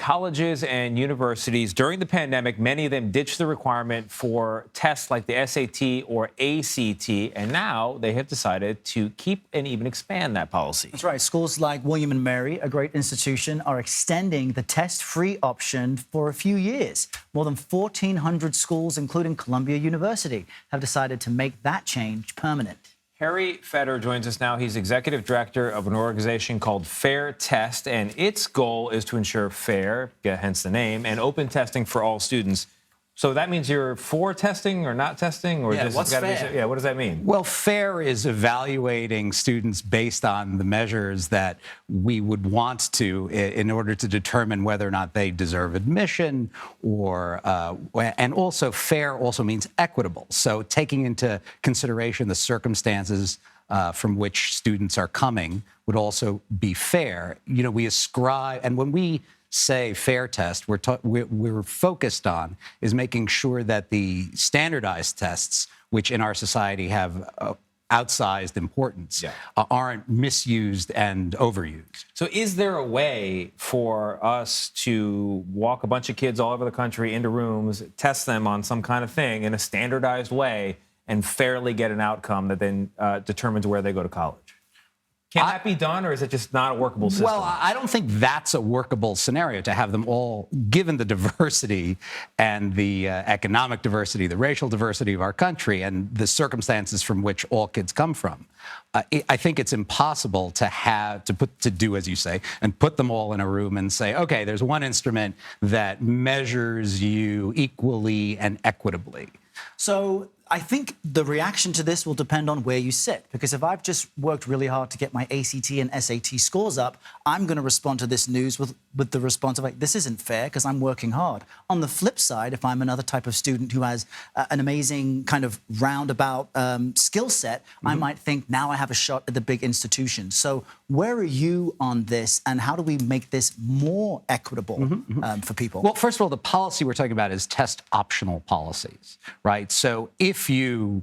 colleges and universities during the pandemic, many of them ditched the requirement for tests like the SAT or ACT, and now they have decided to keep and even expand that policy. That's right. Schools like William and Mary, a great institution, are extending the test-free option for a few years. More than 1,400 schools, including Columbia University, have decided to make that change permanent. Harry Feder joins us now. He's executive director of an organization called FairTest, and its goal is to ensure fair, hence the name, and open testing for all students. So that means you're for testing or not testing, or yeah, just what's fair? What does that mean? Well, FAIR is evaluating students based on the measures that we would want to in order to determine whether or not they deserve admission, or and also FAIR also means equitable. So taking into consideration the circumstances from which students are coming would also be fair. You know, we ascribe, and when we say FairTest, we're focused on is making sure that the standardized tests, which in our society have outsized importance, aren't misused and overused. So is there a way for us to walk a bunch of kids all over the country into rooms, test them on some kind of thing in a standardized way, and fairly get an outcome that then determines where they go to college? Can that be done, or is it just not a workable system? Well, I don't think that's a workable scenario, to have them all, given the diversity and the economic diversity, the racial diversity of our country, and the circumstances from which all kids come from. I think it's impossible to do as you say, and put them all in a room and say, okay, there's one instrument that measures you equally and equitably. So I think the reaction to this will depend on where you sit, because if I've just worked really hard to get my ACT and SAT scores up, I'm going to respond to this news with the response of, like, this isn't fair because I'm working hard. On the flip side, if I'm another type of student who has an amazing kind of roundabout skill set, I might think, now I have a shot at the big institution. So where are you on this, and how do we make this more equitable for people? Well, first of all, the policy we're talking about is test optional policies, right? So if you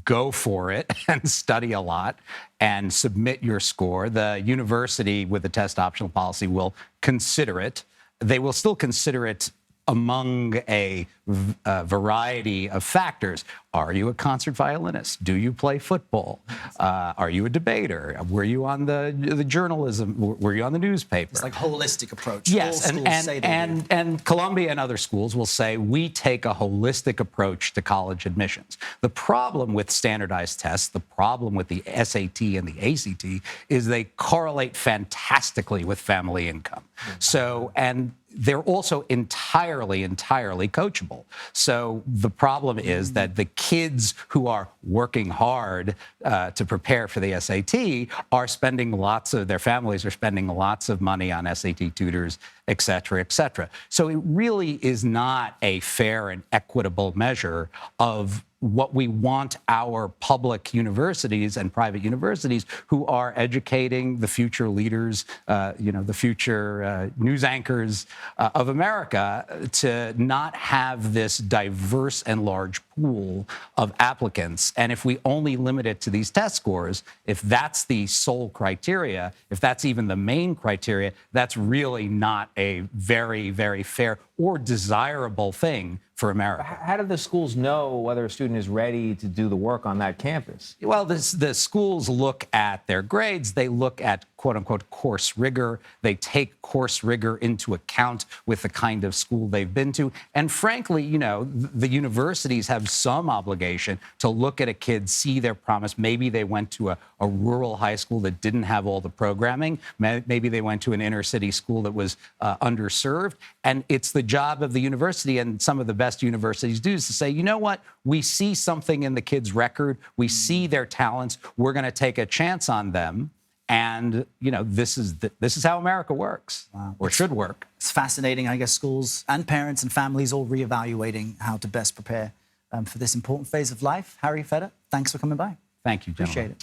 go for it and study a lot and submit your score, the university with the test optional policy will consider it. They will still consider it among a variety of factors. Are you a concert violinist? Do you play football? Are you a debater? Were you on the journalism? Were you on the newspaper? It's like holistic approach. Yes, and Columbia and other schools will say, we take a holistic approach to college admissions. The problem with standardized tests, the problem with the SAT and the ACT, is they correlate fantastically with family income. So, and they're also entirely coachable. So the problem is that the kids who are working hard to prepare for the SAT are spending their families are spending lots of money on SAT tutors, et cetera, et cetera. So it really is not a fair and equitable measure of what we want our public universities and private universities, who are educating the future leaders, the future news anchors of America, to not have this diverse and large pool of applicants. And if we only limit it to these test scores, if that's the sole criteria, if that's even the main criteria, that's really not a very, very fair or desirable thing for America. How do the schools know whether a student is ready to do the work on that campus? Well, the schools look at their grades. They look at, quote unquote, course rigor. They take course rigor into account with the kind of school they've been to. And frankly, the universities have some obligation to look at a kid, see their promise. Maybe they went to a rural high school that didn't have all the programming. Maybe they went to an inner city school that was underserved. And it's the job of the university, and some of the best universities do, is to say, you know what, we see something in the kid's record, we see their talents, we're going to take a chance on them, and this is how America works, or should work. It's fascinating. I guess schools and parents and families all reevaluating how to best prepare for this important phase of life. Harry Feder, thanks for coming by. Thank you, gentlemen. Appreciate it.